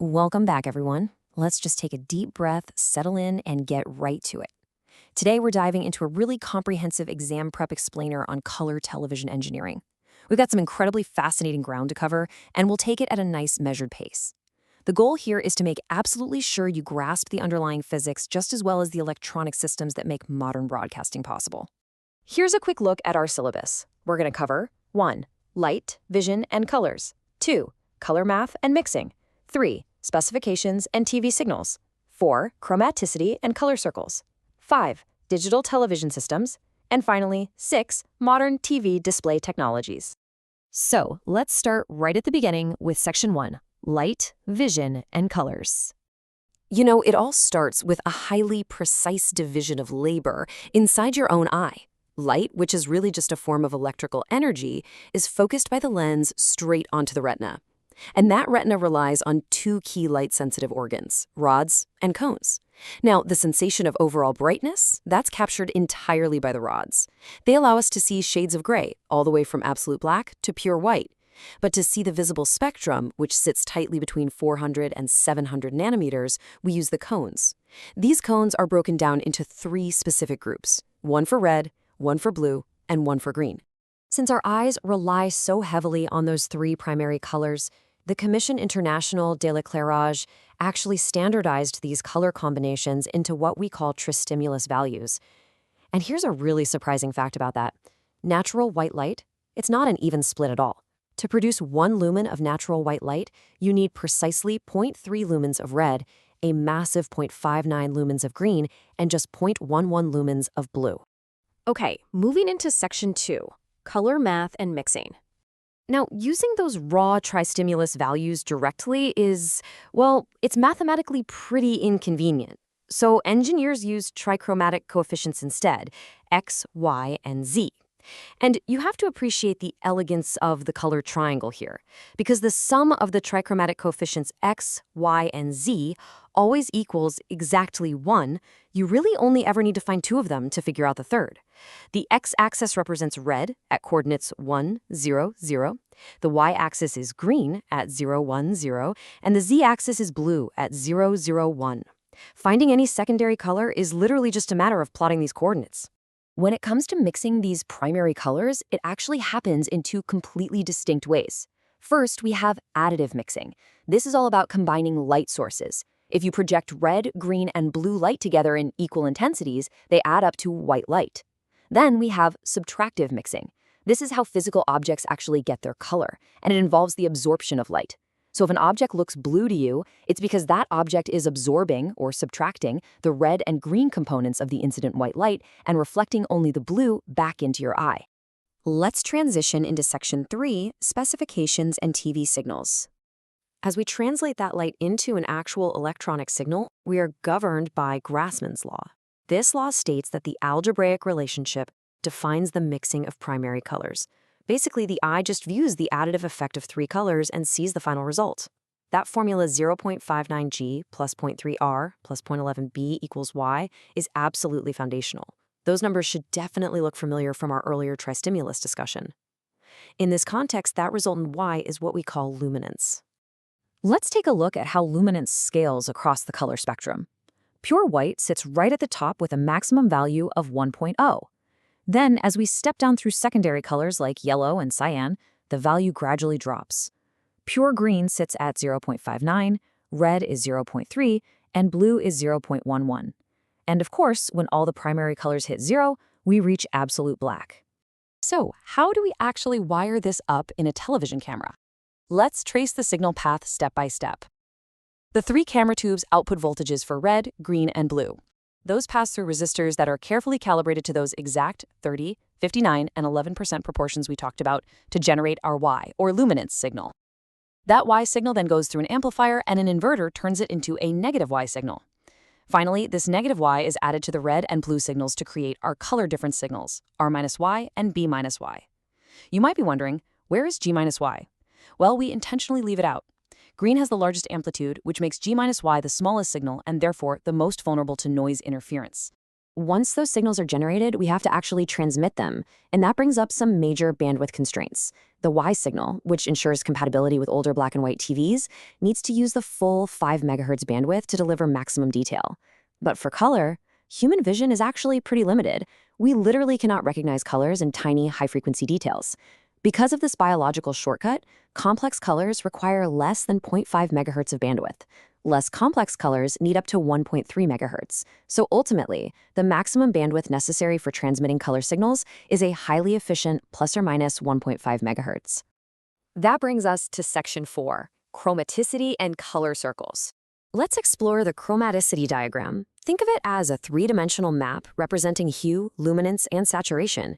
Welcome back, everyone. Let's just take a deep breath, settle in, and get right to it. Today, we're diving into a really comprehensive exam prep explainer on color television engineering. We've got some incredibly fascinating ground to cover, and we'll take it at a nice, measured pace. The goal here is to make absolutely sure you grasp the underlying physics just as well as the electronic systems that make modern broadcasting possible. Here's a quick look at our syllabus. We're going to cover 1. Light, vision, and colors. 2. Color math and mixing. 3. Specifications and TV signals. 4. Chromaticity and color circles. 5. Digital television systems. And finally, 6. Modern TV display technologies. So, let's start right at the beginning with Section 1, Light, Vision, and Colors. You know, it all starts with a highly precise division of labor inside your own eye. Light, which is really just a form of electrical energy, is focused by the lens straight onto the retina. And that retina relies on two key light-sensitive organs, rods and cones. Now, the sensation of overall brightness, that's captured entirely by the rods. They allow us to see shades of gray, all the way from absolute black to pure white. But to see the visible spectrum, which sits tightly between 400 and 700 nanometers, we use the cones. These cones are broken down into 3 specific groups, one for red, one for blue, and one for green. Since our eyes rely so heavily on those 3 primary colors, the Commission Internationale de l'Éclairage actually standardized these color combinations into what we call tristimulus values. And here's a really surprising fact about that. Natural white light, it's not an even split at all. To produce 1 lumen of natural white light, you need precisely 0.3 lumens of red, a massive 0.59 lumens of green, and just 0.11 lumens of blue. Okay, moving into Section 2, Color Math and Mixing. Now, using those raw tristimulus values directly is, well, it's mathematically pretty inconvenient. So engineers use trichromatic coefficients instead, x, y, and z. And you have to appreciate the elegance of the color triangle here, because the sum of the trichromatic coefficients x, y, and z always equals exactly 1. You really only ever need to find 2 of them to figure out the third. The x-axis represents red at coordinates 1, 0, 0. The y-axis is green at 0, 1, 0. And the z-axis is blue at 0, 0, 1. Finding any secondary color is literally just a matter of plotting these coordinates. When it comes to mixing these primary colors, it actually happens in 2 completely distinct ways. First, we have additive mixing. This is all about combining light sources. If you project red, green, and blue light together in equal intensities, they add up to white light. Then we have subtractive mixing. This is how physical objects actually get their color, and it involves the absorption of light. So if an object looks blue to you, it's because that object is absorbing, or subtracting, the red and green components of the incident white light and reflecting only the blue back into your eye. Let's transition into Section 3, Specifications and TV Signals. As we translate that light into an actual electronic signal, we are governed by Grassmann's law. This law states that the algebraic relationship defines the mixing of primary colors. Basically, the eye just views the additive effect of 3 colors and sees the final result. That formula 0.59G plus 0.3R plus 0.11B equals Y is absolutely foundational. Those numbers should definitely look familiar from our earlier tristimulus discussion. In this context, that resultant Y is what we call luminance. Let's take a look at how luminance scales across the color spectrum. Pure white sits right at the top with a maximum value of 1.0. Then, as we step down through secondary colors like yellow and cyan, the value gradually drops. Pure green sits at 0.59, red is 0.3, and blue is 0.11. And of course, when all the primary colors hit 0, we reach absolute black. So, how do we actually wire this up in a television camera? Let's trace the signal path step by step. The 3 camera tubes output voltages for red, green, and blue. Those pass through resistors that are carefully calibrated to those exact 30, 59, and 11% proportions we talked about to generate our Y, or luminance signal. That Y signal then goes through an amplifier, and an inverter turns it into a negative Y signal. Finally, this negative Y is added to the red and blue signals to create our color difference signals, R-Y and B-Y. You might be wondering, where is G-Y? Well, we intentionally leave it out. Green has the largest amplitude, which makes G-Y the smallest signal and therefore the most vulnerable to noise interference. Once those signals are generated, we have to actually transmit them, and that brings up some major bandwidth constraints. The Y signal, which ensures compatibility with older black and white TVs, needs to use the full 5 megahertz bandwidth to deliver maximum detail. But for color, human vision is actually pretty limited. We literally cannot recognize colors in tiny, high-frequency details. Because of this biological shortcut, complex colors require less than 0.5 megahertz of bandwidth. Less complex colors need up to 1.3 megahertz. So ultimately, the maximum bandwidth necessary for transmitting color signals is a highly efficient plus or minus 1.5 megahertz. That brings us to section 4, chromaticity and color circles. Let's explore the chromaticity diagram. Think of it as a three-dimensional map representing hue, luminance, and saturation.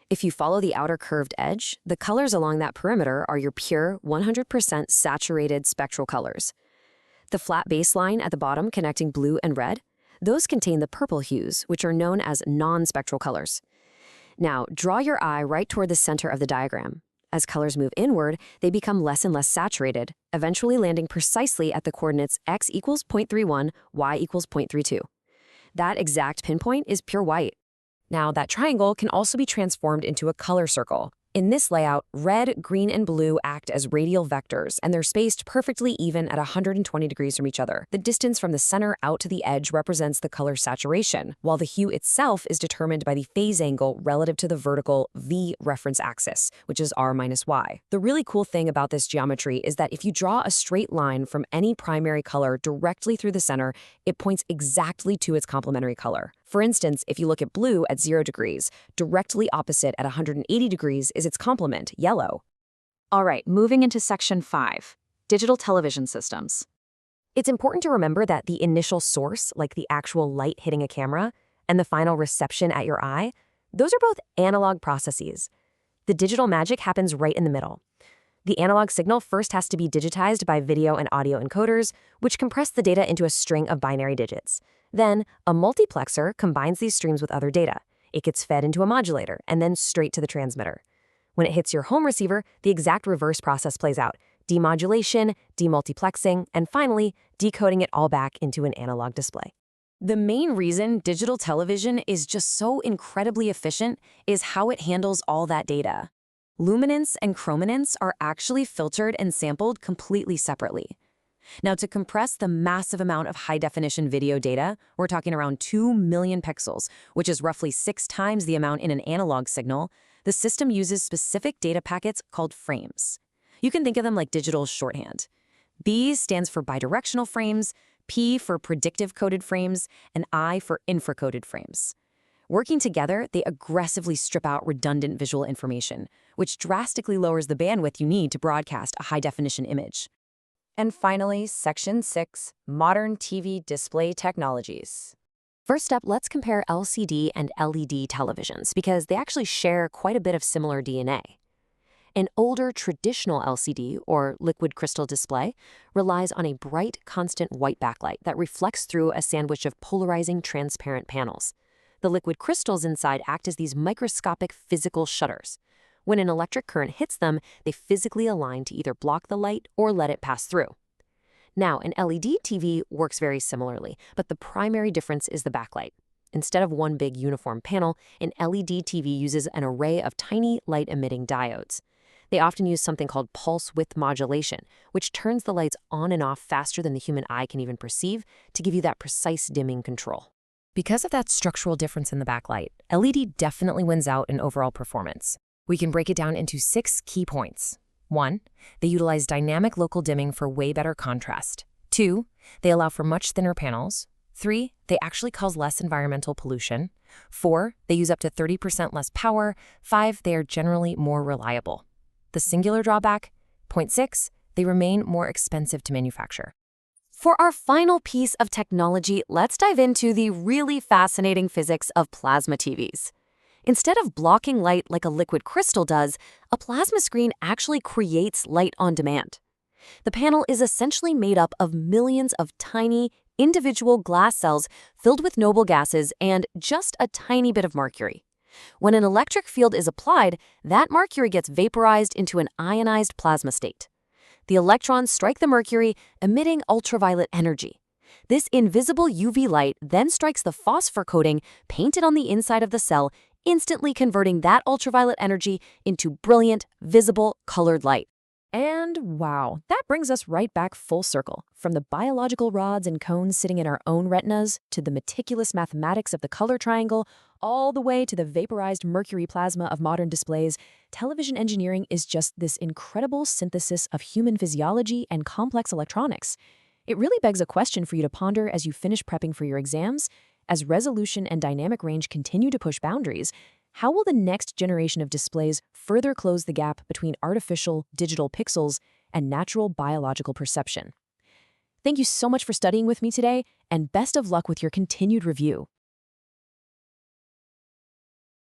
If you follow the outer curved edge, the colors along that perimeter are your pure, 100% saturated spectral colors. The flat baseline at the bottom connecting blue and red, those contain the purple hues, which are known as non-spectral colors. Now, draw your eye right toward the center of the diagram. As colors move inward, they become less and less saturated, eventually landing precisely at the coordinates x equals 0.31, y equals 0.32. That exact pinpoint is pure white. Now, that triangle can also be transformed into a color circle. In this layout, red, green, and blue act as radial vectors, and they're spaced perfectly even at 120 degrees from each other. The distance from the center out to the edge represents the color saturation, while the hue itself is determined by the phase angle relative to the vertical V reference axis, which is R minus Y. The really cool thing about this geometry is that if you draw a straight line from any primary color directly through the center, it points exactly to its complementary color. For instance, if you look at blue at 0 degrees, directly opposite at 180 degrees is its complement, yellow. All right, moving into section 5, digital television systems. It's important to remember that the initial source, like the actual light hitting a camera, and the final reception at your eye, those are both analog processes. The digital magic happens right in the middle. The analog signal first has to be digitized by video and audio encoders, which compress the data into a string of binary digits. Then, a multiplexer combines these streams with other data. It gets fed into a modulator and then straight to the transmitter. When it hits your home receiver, the exact reverse process plays out: demodulation, demultiplexing, and finally, decoding it all back into an analog display. The main reason digital television is just so incredibly efficient is how it handles all that data. Luminance and chrominance are actually filtered and sampled completely separately. Now, to compress the massive amount of high-definition video data, we're talking around 2 million pixels, which is roughly 6 times the amount in an analog signal. The system uses specific data packets called frames. You can think of them like digital shorthand. B stands for bidirectional frames, P for predictive coded frames, and I for infracoded frames. Working together, they aggressively strip out redundant visual information, which drastically lowers the bandwidth you need to broadcast a high-definition image. And finally, Section 6, Modern TV Display Technologies. First up, let's compare LCD and LED televisions because they actually share quite a bit of similar DNA. An older traditional LCD, or liquid crystal display, relies on a bright, constant white backlight that reflects through a sandwich of polarizing, transparent panels. The liquid crystals inside act as these microscopic physical shutters. When an electric current hits them, they physically align to either block the light or let it pass through. Now, an LED TV works very similarly, but the primary difference is the backlight. Instead of one big uniform panel, an LED TV uses an array of tiny light-emitting diodes. They often use something called pulse width modulation, which turns the lights on and off faster than the human eye can even perceive to give you that precise dimming control. Because of that structural difference in the backlight, LED definitely wins out in overall performance. We can break it down into 6 key points. 1, they utilize dynamic local dimming for way better contrast. 2, they allow for much thinner panels. 3, they actually cause less environmental pollution. 4, they use up to 30% less power. 5, they are generally more reliable. The singular drawback? Point 6, they remain more expensive to manufacture. For our final piece of technology, let's dive into the really fascinating physics of plasma TVs. Instead of blocking light like a liquid crystal does, a plasma screen actually creates light on demand. The panel is essentially made up of millions of tiny, individual glass cells filled with noble gases and just a tiny bit of mercury. When an electric field is applied, that mercury gets vaporized into an ionized plasma state. The electrons strike the mercury, emitting ultraviolet energy. This invisible UV light then strikes the phosphor coating painted on the inside of the cell, instantly converting that ultraviolet energy into brilliant, visible, colored light. And wow, that brings us right back full circle. From the biological rods and cones sitting in our own retinas, to the meticulous mathematics of the color triangle, all the way to the vaporized mercury plasma of modern displays, television engineering is just this incredible synthesis of human physiology and complex electronics. It really begs a question for you to ponder as you finish prepping for your exams. As resolution and dynamic range continue to push boundaries, how will the next generation of displays further close the gap between artificial digital pixels and natural biological perception? Thank you so much for studying with me today, and best of luck with your continued review.